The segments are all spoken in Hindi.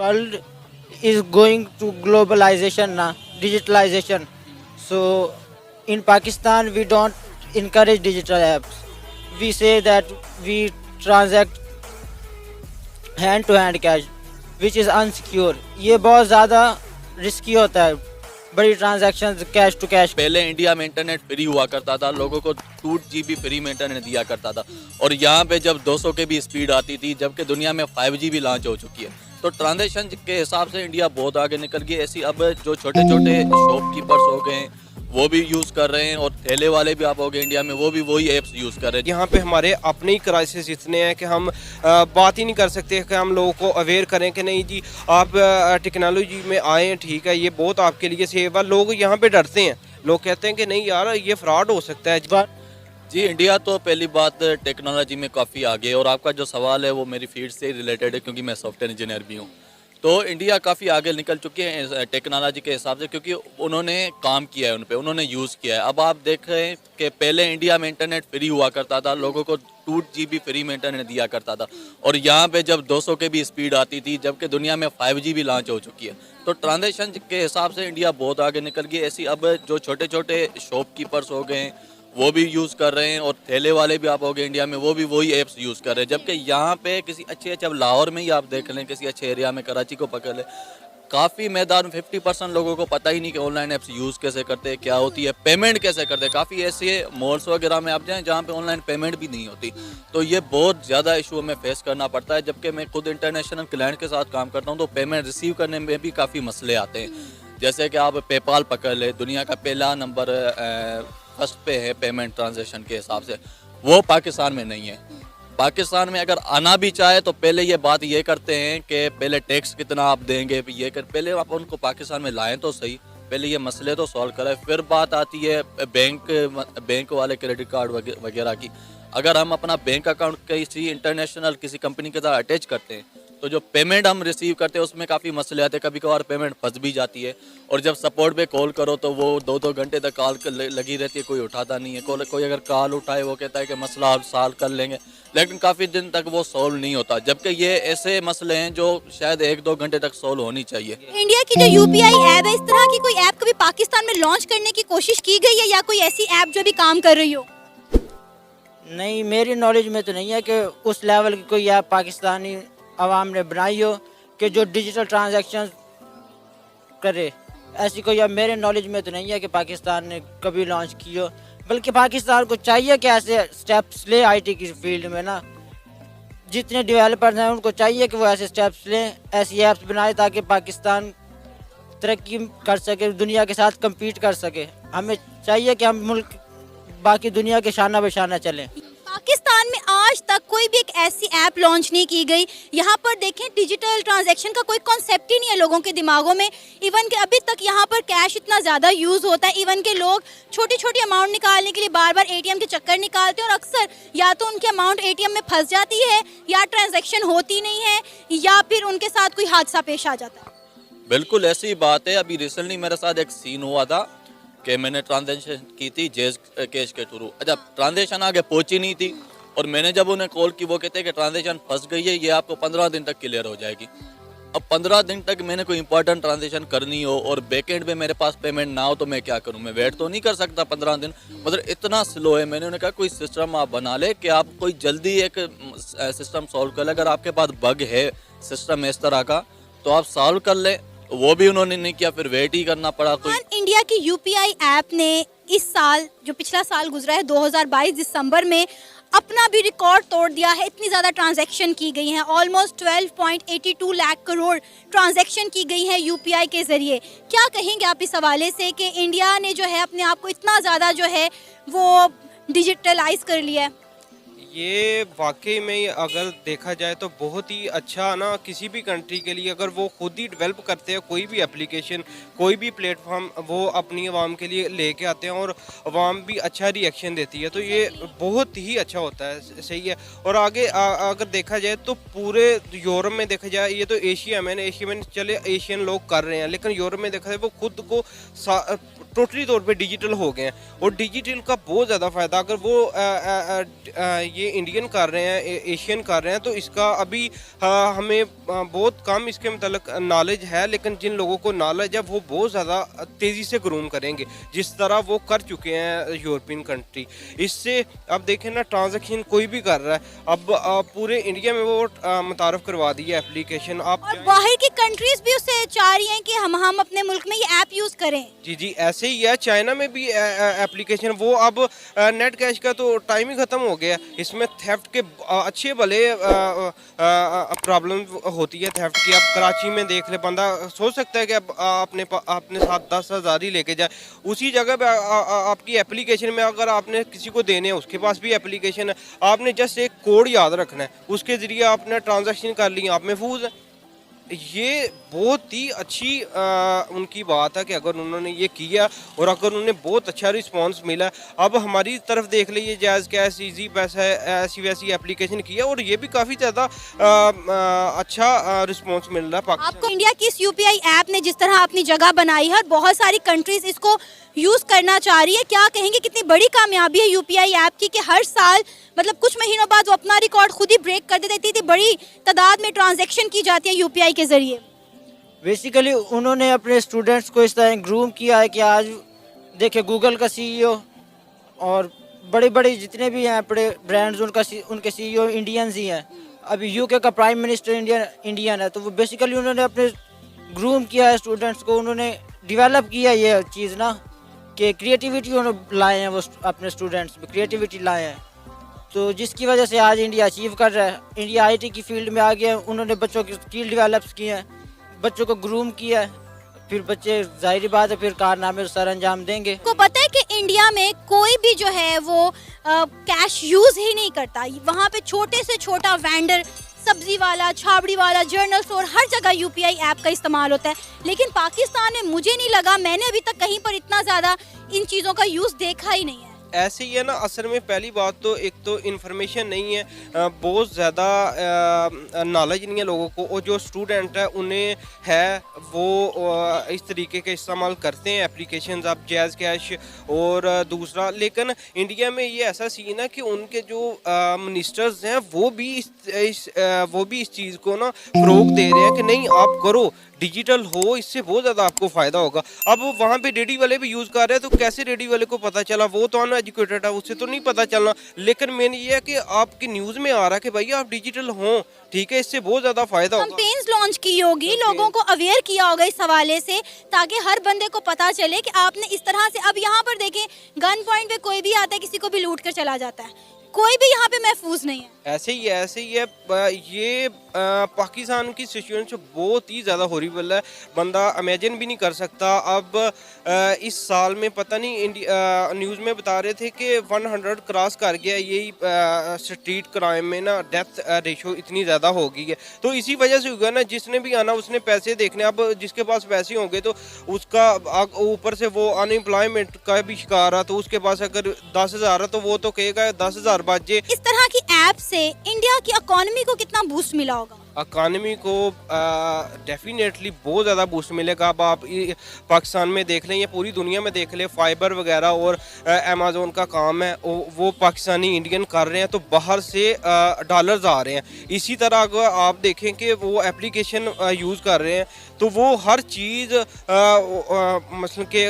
world is going to globalization now, digitalization. So in Pakistan, we don't encourage digital apps. We say that we transact hand to hand cash which is unsecure. ये बहुत ज़्यादा रिस्की होता है, बड़ी ट्रांजैक्शन कैश टू कैश. पहले इंडिया में इंटरनेट फ्री हुआ करता था, लोगों को 2 GB फ्री में इंटरनेट दिया करता था, और यहाँ पे जब 200 के भी स्पीड आती थी, जबकि दुनिया में 5G भी लॉन्च हो चुकी है. तो ट्रांजैक्शन के हिसाब से इंडिया बहुत आगे निकल गई. ऐसी अब जो छोटे छोटे शॉपकीपर्स हो गए वो भी यूज़ कर रहे हैं, और ठेले वाले भी आप हो गए इंडिया में, वो भी वही ऐप्स यूज़ कर रहे हैं. यहाँ पे हमारे अपने ही क्राइसिस इतने हैं कि हम बात ही नहीं कर सकते कि हम लोगों को अवेयर करें कि नहीं जी आप टेक्नोलॉजी में आए हैं, ठीक है, ये बहुत आपके लिए सेफ है. लोग यहाँ पे डरते हैं, लोग कहते हैं कि नहीं यार ये फ्रॉड हो सकता है. जी, इंडिया तो पहली बात टेक्नोलॉजी में काफ़ी आगे है, और आपका जो सवाल है वो मेरी फील्ड से रिलेटेड है, क्योंकि मैं सॉफ्टवेयर इंजीनियर भी हूँ. तो इंडिया काफ़ी आगे निकल चुके हैं टेक्नोलॉजी के हिसाब से, क्योंकि उन्होंने काम किया है उन पे, उन्होंने यूज़ किया है. अब आप देख रहे हैं कि पहले इंडिया में इंटरनेट फ्री हुआ करता था, लोगों को 2 GB फ्री में इंटरनेट दिया करता था, और यहाँ पे जब 200 के भी स्पीड आती थी, जबकि दुनिया में 5G भी लॉन्च हो चुकी है. तो ट्रांजैक्शन के हिसाब से इंडिया बहुत आगे निकल गई. ऐसी अब जो छोटे छोटे शॉपकीपर्स हो गए वो भी यूज़ कर रहे हैं, और ठेले वाले भी आप हो गए इंडिया में, वो भी वही ऐप्स यूज़ कर रहे हैं. जबकि यहाँ पे किसी अच्छे अब लाहौर में ही आप देख लें, किसी अच्छे एरिया में, कराची को पकड़ लें, काफ़ी मैदान 50% लोगों को पता ही नहीं कि ऑनलाइन ऐप्स यूज़ कैसे करते हैं, क्या होती है, पेमेंट कैसे करते हैं. काफ़ी ऐसे मॉल्स वगैरह में आप जाएँ जहाँ पे ऑनलाइन पेमेंट भी नहीं होती. तो ये बहुत ज़्यादा इशू हमें फेस करना पड़ता है. जबकि मैं खुद इंटरनेशनल क्लाइंट के साथ काम करता हूँ, तो पेमेंट रिसीव करने में भी काफ़ी मसले आते हैं. जैसे कि आप पेपाल पकड़ ले, दुनिया का पहला नंबर फर्स्ट पे है पेमेंट ट्रांजैक्शन के हिसाब से, वो पाकिस्तान में नहीं है. पाकिस्तान में अगर आना भी चाहे तो पहले ये बात ये करते हैं कि पहले टैक्स कितना आप देंगे, ये कर, पहले आप उनको पाकिस्तान में लाएं तो सही, पहले ये मसले तो सॉल्व करें, फिर बात आती है बैंक वाले क्रेडिट कार्ड वगैरह की. अगर हम अपना बैंक अकाउंट किसी इंटरनेशनल किसी कंपनी के साथ अटैच करते हैं, तो जो पेमेंट हम रिसीव करते हैं उसमें काफ़ी मसले आते हैं. कभी कभार पेमेंट फंस भी जाती है, और जब सपोर्ट पे कॉल करो तो वो 2-2 घंटे तक कॉल लगी रहती है, कोई उठाता नहीं है. कोई अगर कॉल उठाए वो कहता है कि मसला आप सॉल्व कर लेंगे, लेकिन काफ़ी दिन तक वो सॉल्व नहीं होता. जबकि ये ऐसे मसले हैं जो शायद 1-2 घंटे तक सॉल्व होनी चाहिए. इंडिया की जो UPI ऐप है, इस तरह की कोई ऐप कभी पाकिस्तान में लॉन्च करने की कोशिश की गई है, या कोई ऐसी ऐप जो भी काम कर रही हो? नहीं, मेरी नॉलेज में तो नहीं है कि उस लेवल की कोई ऐप पाकिस्तानी आवाम ने बनाई हो कि जो डिजिटल ट्रांजैक्शन करे. ऐसी कोई ऐप मेरे नॉलेज में तो नहीं है कि पाकिस्तान ने कभी लॉन्च की हो. बल्कि पाकिस्तान को चाहिए कि ऐसे स्टेप्स ले IT की फील्ड में ना, जितने डेवलपर्स हैं उनको चाहिए कि वो ऐसे स्टेप्स लें, ऐसी ऐप्स बनाए ताकि पाकिस्तान तरक्की कर सके, दुनिया के साथ कम्पीट कर सके. हमें चाहिए कि हम मुल्क बाकी दुनिया के शाना बशाना चलें. पाकिस्तान में आज तक कोई भी एक ऐसी ऐप लॉन्च नहीं की गई. यहाँ पर देखें, डिजिटल ट्रांजैक्शन का कोई कॉन्सेप्ट ही नहीं है लोगों के दिमागों में. इवन के अभी तक यहाँ पर कैश इतना ज़्यादा यूज़ होता है, इवन के लोग छोटी छोटी अमाउंट निकालने के लिए बार बार ATM के चक्कर निकालते हैं, और अक्सर या तो उनकी अमाउंट ATM में फंस जाती है, या ट्रांजैक्शन होती नहीं है, या फिर उनके साथ कोई हादसा पेश आ जाता है. बिल्कुल ऐसी बात है. अभी रिसेंटली मेरे साथ एक सीन हुआ था कि मैंने ट्रांजैक्शन की थी जेज कैश के थ्रू. अच्छा, ट्रांजैक्शन आगे पहुंची नहीं थी, और मैंने जब उन्हें कॉल की, वो कहते हैं कि ट्रांजैक्शन फंस गई है, ये आपको 15 दिन तक क्लियर हो जाएगी. अब 15 दिन तक मैंने कोई इंपॉर्टेंट ट्रांजैक्शन करनी हो और बैकएंड में मेरे पास पेमेंट ना हो, तो मैं क्या करूं? मैं वेट तो नहीं कर सकता 15 दिन. मतलब इतना स्लो है. मैंने उन्हें कहा कोई सिस्टम आप बना ले कि आप कोई जल्दी एक सिस्टम सॉल्व कर ले. अगर आपके पास बग है सिस्टम इस तरह का तो आप सॉल्व कर ले. वो भी उन्होंने नहीं किया, फिर वेट ही करना पड़ा. तो इंडिया की UPI ऐप ने इस साल, जो पिछला साल गुजरा है 2022 दिसंबर में, अपना भी रिकॉर्ड तोड़ दिया है. इतनी ज़्यादा ट्रांजैक्शन की गई हैं, ऑलमोस्ट 12.82 लाख करोड़ ट्रांजैक्शन की गई है UPI के ज़रिए. क्या कहेंगे आप इस हवाले से कि इंडिया ने जो है अपने आप को इतना ज़्यादा जो है वो डिजिटलाइज कर लिया है? ये वाकई में अगर देखा जाए तो बहुत ही अच्छा ना, किसी भी कंट्री के लिए अगर वो खुद ही डेवलप करते हैं कोई भी एप्लीकेशन, कोई भी प्लेटफॉर्म, वो अपनी आवाम के लिए लेके आते हैं और आवाम भी अच्छा रिएक्शन देती है, तो ये बहुत ही अच्छा होता है. सही है. और आगे अगर देखा जाए तो पूरे यूरोप में देखा जाए, ये तो एशिया में चले एशियन लोग कर रहे हैं, लेकिन यूरोप में देखा जाए वो खुद को टोटली तौर पे डिजिटल हो गए हैं, और डिजिटल का बहुत ज़्यादा फ़ायदा अगर वो ये इंडियन कर रहे हैं, एशियन कर रहे हैं, तो इसका अभी हमें बहुत कम इसके मतलब नॉलेज है, लेकिन जिन लोगों को नॉलेज है वो बहुत ज़्यादा तेज़ी से ग्रूम करेंगे, जिस तरह वो कर चुके हैं यूरोपियन कंट्री। इससे अब देखें ना, ट्रांजैक्शन कोई भी कर रहा है, अब पूरे इंडिया में वो मुतारफ़ करवा दी है एप्लीकेशन। आप और बाहर की कंट्रीज भी उससे चाह रही हैं कि हम अपने मुल्क में ये ऐप यूज़ करें। जी जी, ऐसे ही है। चाइना में भी एप्लीकेशन, वो अब नेट कैश का तो टाइम ही ख़त्म हो गया। इसमें थेफ्ट के अच्छे भले प्रॉब्लम होती है थेफ्ट की। अब कराची में देख ले, बंदा सोच सकता है कि अब अपने साथ 10,000 ही लेके जाए, उसी जगह पे आपकी एप्लीकेशन में अगर आपने किसी को देने हैं, उसके पास भी एप्लीकेशन है, आपने जस्ट एक कोड याद रखना है, उसके ज़रिए आपने ट्रांजैक्शन कर ली, आप महफूज है। ये बहुत ही अच्छी उनकी बात है कि अगर उन्होंने ये किया और अगर उन्हें बहुत अच्छा रिस्पांस मिला। अब हमारी तरफ देख लीजिए, जायज़ कैश, इजी पैसा, ऐसी वैसी एप्लीकेशन किया और ये भी काफ़ी ज़्यादा अच्छा रिस्पांस मिल रहा है पाकिस्तान। आपको इंडिया की इस यूपीआई ऐप ने जिस तरह अपनी जगह बनाई है और बहुत सारी कंट्रीज इसको यूज़ करना चाह रही है, क्या कहेंगे कितनी बड़ी कामयाबी है यूपीआई ऐप की कि हर साल मतलब कुछ महीनों बाद वो अपना रिकॉर्ड खुद ही ब्रेक कर देती थी, बड़ी तादाद में ट्रांजैक्शन की जाती है यूपीआई के ज़रिए। बेसिकली उन्होंने अपने स्टूडेंट्स को इस तरह ग्रूम किया है कि आज देखे गूगल का सीईओ और बड़े बड़े जितने भी हैं बड़े ब्रांड्स, उनके सीईओ इंडियंस ही हैं। अभी यूके का प्राइम मिनिस्टर इंडियन है, तो वो बेसिकली उन्होंने अपने ग्रूम किया है स्टूडेंट्स को, उन्होंने डेवलप किया ये चीज़ ना कि क्रिएटिविटी उन्होंने लाए हैं, वो अपने स्टूडेंट्स में क्रिएटिविटी लाए हैं, तो जिसकी वजह से आज इंडिया अचीव कर रहा है। इंडिया आईटी की फील्ड में आ गया है, उन्होंने बच्चों की स्किल डेवलप किए हैं, बच्चों को ग्रूम किया है, फिर बच्चे जाहिर बात है फिर कारनामे सर अंजाम देंगे। को पता है कि इंडिया में कोई भी जो है वो कैश यूज़ ही नहीं करता। वहाँ पे छोटे से छोटा वेंडर, सब्जी वाला, छाबड़ी वाला, जनरल स्टोर, हर जगह यूपीआई ऐप का इस्तेमाल होता है। लेकिन पाकिस्तान में मुझे नहीं लगा, मैंने अभी तक कहीं पर इतना ज़्यादा इन चीज़ों का यूज़ देखा ही नहीं है। ऐसे ही है ना, असल में पहली बात तो एक तो इन्फॉर्मेशन नहीं है, बहुत ज़्यादा नॉलेज नहीं है लोगों को, और जो स्टूडेंट है उन्हें है वो इस तरीके के इस्तेमाल करते हैं एप्लीकेशंस, अब जायज़ कैश और दूसरा। लेकिन इंडिया में ये ऐसा सीन है कि उनके जो मिनिस्टर्स हैं वो भी इस चीज़ को ना फ़रोग दे रहे हैं कि नहीं आप करो, डिजिटल हो, इससे बहुत ज़्यादा आपको फ़ायदा होगा। अब वहाँ पे रेडी वाले भी यूज़ कर रहे हैं, तो कैसे रेडी वाले को पता चला? वो तो अनएजुकेटेड है, उससे तो नहीं पता चलना। लेकिन मेन ये है कि आपकी न्यूज़ में आ रहा है कि भाई आप डिजिटल हो, ठीक है, इससे बहुत ज़्यादा फ़ायदा होगा। कैंपेन्स लॉन्च की होगी, लोगों को अवेयर किया होगा इस हवाले से, ताकि हर बंदे को पता चले कि आपने इस तरह से। अब यहाँ पर देखें, गन पॉइंट पे कोई भी आता है, किसी को भी लूट कर चला जाता है, कोई भी यहाँ पे महफूज नहीं है। ऐसे ही है। ये पाकिस्तान की सिचुएशन बहुत ही ज़्यादा हॉरिबल है, बंदा इमेजिन भी नहीं कर सकता। अब इस साल में पता नहीं, न्यूज़ में बता रहे थे कि 100 क्रॉस कर गया, यही स्ट्रीट क्राइम में ना डेथ रेशो इतनी ज़्यादा हो गई है। तो इसी वजह से होगा ना, जिसने भी आना उसने पैसे देखने। अब जिसके पास पैसे होंगे तो उसका ऊपर से वो अनएम्प्लॉयमेंट का भी शिकार है, तो उसके पास अगर 10,000 है तो वो तो कहेगा 10,000 बाजे। इस तरह की ऐप से इंडिया की इकोनॉमी को कितना बूस्ट मिला होगा? इकानमी को डेफिनेटली बहुत ज़्यादा बूस्ट मिलेगा। अब आप पाकिस्तान में देख लें या पूरी दुनिया में देख लें, फाइबर वगैरह और अमेज़ोन का काम है वो पाकिस्तानी इंडियन कर रहे हैं, तो बाहर से डॉलर्स आ रहे हैं। इसी तरह अगर आप देखें कि वो एप्लीकेशन यूज़ कर रहे हैं, तो वो हर चीज़ मसलन के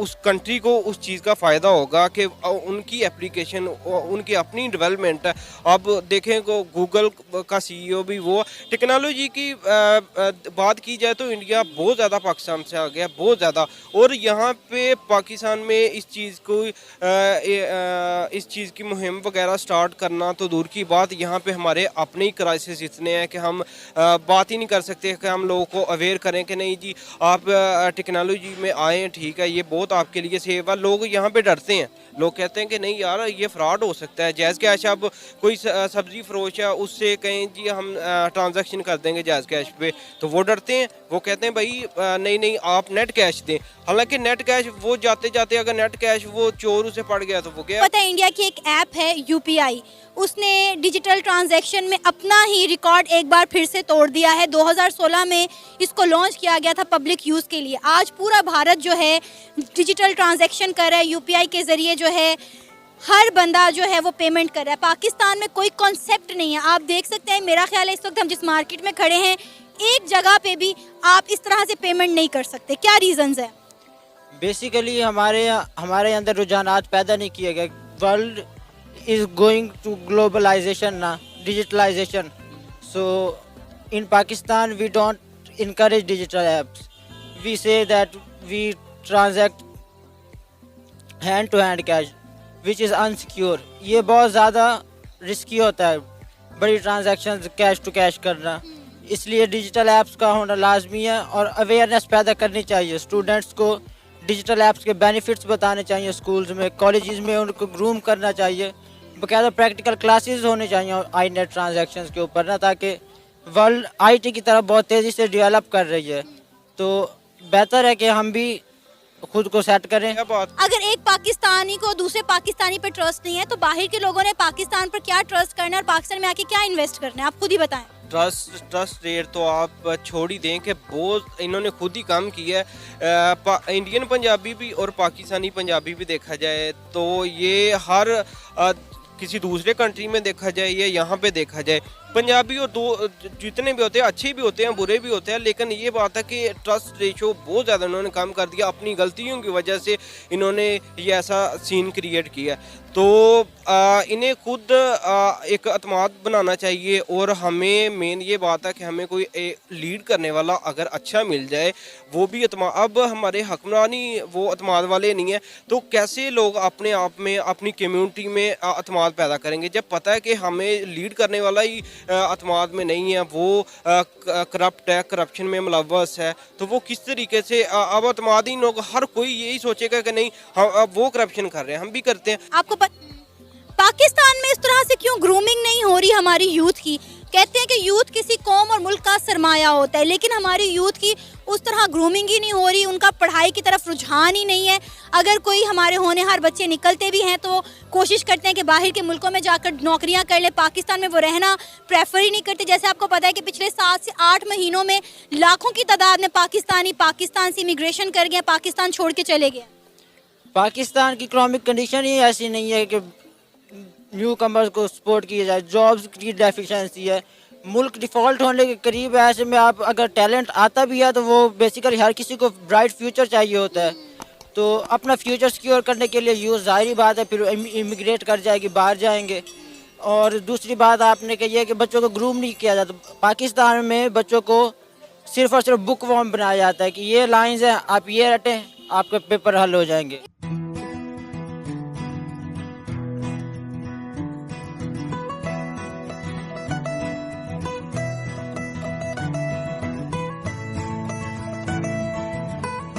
उस कंट्री को उस चीज़ का फ़ायदा होगा कि उनकी एप्लीकेशन, उनकी अपनी डेवलपमेंट है। अब देखें को गूगल का सीईओ भी वो। टेक्नोलॉजी की बात की जाए तो इंडिया बहुत ज़्यादा पाकिस्तान से आ गया, बहुत ज़्यादा। और यहाँ पे पाकिस्तान में इस चीज़ की मुहिम वगैरह स्टार्ट करना तो दूर की बात, यहाँ पे हमारे अपने ही क्राइसिस इतने हैं कि हम बात ही नहीं कर सकते कि हम लोगों को अवेयर करें कि नहीं जी आप टेक्नोलॉजी में आएँ, ठीक है, ये बहुत आपके लिए सेफ है। लोग यहाँ पे डरते हैं, लोग कहते हैं कि नहीं यार ये फ्रॉड हो सकता है। जायज़ कैश, अब कोई सब्ज़ी फरोश है, उससे कहें जी हम ट्रांजैक्शन कर देंगे जायज़ कैश पे, तो वो डरते हैं, वो कहते हैं भाई नहीं आप नेट कैश दें। हालांकि नेट कैश वो जाते जाते अगर नेट कैश वो चोर उसे पड़ गया तो वो गया। पता है इंडिया की एक ऐप है यूपीआई, उसने डिजिटल ट्रांजैक्शन में अपना ही रिकॉर्ड एक बार फिर से तोड़ दिया है। 2016 में इसको लॉन्च किया गया था पब्लिक यूज़ के लिए। आज पूरा भारत जो है डिजिटल ट्रांजैक्शन कर रहा है यूपीआई के ज़रिए, जो है हर बंदा जो है वो पेमेंट कर रहा है। पाकिस्तान में कोई कॉन्सेप्ट नहीं है। आप देख सकते हैं, मेरा ख्याल है इस वक्त हम जिस मार्केट में खड़े हैं, एक जगह पे भी आप इस तरह से पेमेंट नहीं कर सकते। क्या रीजंस है? बेसिकली हमारे अंदर रुझानात पैदा नहीं किए गए। World is going to globalization ना, digitalization. So in Pakistan we don't encourage digital apps. We say that we transact hand to hand cash which is unsecure. ये बहुत ज़्यादा रिस्की होता है, बड़ी ट्रांजैक्शन कैश टू कैश करना। इसलिए डिजिटल ऐप्स का होना लाजमी है और अवेयरनेस पैदा करनी चाहिए। स्टूडेंट्स को डिजिटल ऐप्स के बेनिफिट्स बताने चाहिए, स्कूल्स में, कॉलेजेस में उनको ग्रूम करना चाहिए। बाकायदा प्रैक्टिकल क्लासेस होने चाहिए आई नेट ट्रांजैक्शंस के ऊपर ना, ताकि वर्ल्ड आईटी की तरफ बहुत तेज़ी से डेवलप कर रही है। तो बेहतर है कि हम भी खुद को सेट करें। क्या बात अगर एक पाकिस्तानी को दूसरे पाकिस्तानी पर ट्रस्ट नहीं है तो बाहर के लोगों ने पाकिस्तान पर क्या ट्रस्ट करना है और पाकिस्तान में आके क्या इन्वेस्ट करना है, आप खुद ही बताएं। ट्रस्ट रेट तो आप छोड़ ही दें कि बहुत इन्होंने खुद ही काम किया है। इंडियन पंजाबी भी और पाकिस्तानी पंजाबी भी देखा जाए तो ये हर किसी दूसरे कंट्री में देखा जाए या यहाँ पे देखा जाए, पंजाबी और दो जितने भी होते हैं अच्छे भी होते हैं बुरे भी होते हैं, लेकिन ये बात है कि ट्रस्ट रेशो बहुत ज़्यादा इन्होंने काम कर दिया। अपनी गलतियों की वजह से इन्होंने ये ऐसा सीन क्रिएट किया। तो इन्हें खुद एक अतमाद बनाना चाहिए और हमें मेन ये बात है कि हमें कोई लीड करने वाला अगर अच्छा मिल जाए, वो भी अब हमारे हुक्मरानी वो अतमाद वाले नहीं है, तो कैसे लोग अपने आप में अपनी कम्युनिटी में अतमाद पैदा करेंगे जब पता है कि हमें लीड करने वाला ही अतमाद में नहीं है, वो करप्ट है, करप्शन में मुलव्वस है। तो वो किस तरीके से अब अतमादी लोग हर कोई यही सोचेगा कि नहीं हम अब वो करप्शन कर रहे हैं, हम भी करते हैं। आपको पाकिस्तान में इस तरह से क्यों ग्रूमिंग नहीं हो रही हमारी यूथ की? कहते हैं कि यूथ किसी कौम और मुल्क का सरमाया होता है, लेकिन हमारी यूथ की उस तरह ग्रूमिंग ही नहीं हो रही, उनका पढ़ाई की तरफ रुझान ही नहीं है। अगर कोई हमारे होनहार बच्चे निकलते भी हैं तो कोशिश करते हैं कि बाहर के मुल्कों में जाकर नौकरियां कर ले, पाकिस्तान में वो रहना प्रेफर ही नहीं करते। जैसे आपको पता है कि पिछले 7 से 8 महीनों में लाखों की तादाद में पाकिस्तान से इमिग्रेशन कर गए, पाकिस्तान छोड़ के चले गए। पाकिस्तान की इकोनॉमिक कंडीशन ही ऐसी नहीं है कि न्यू कमर्स को सपोर्ट किया जाए। जॉब्स की डेफिशिएंसी है, मुल्क डिफ़ॉल्ट होने के करीब है। ऐसे में आप अगर टैलेंट आता भी है तो वो बेसिकली हर किसी को ब्राइट फ्यूचर चाहिए होता है। तो अपना फ्यूचर सिक्योर करने के लिए यूथ ज़ाहिर बात है फिर इमिग्रेट कर जाएगी, बाहर जाएंगे। और दूसरी बात आपने कही है कि बच्चों को ग्रूम नहीं किया जाता। पाकिस्तान में बच्चों को सिर्फ और सिर्फ बुक वॉर्म बनाया जाता है कि ये लाइंस हैं, आप ये रटें, आपके पेपर हल हो जाएंगे।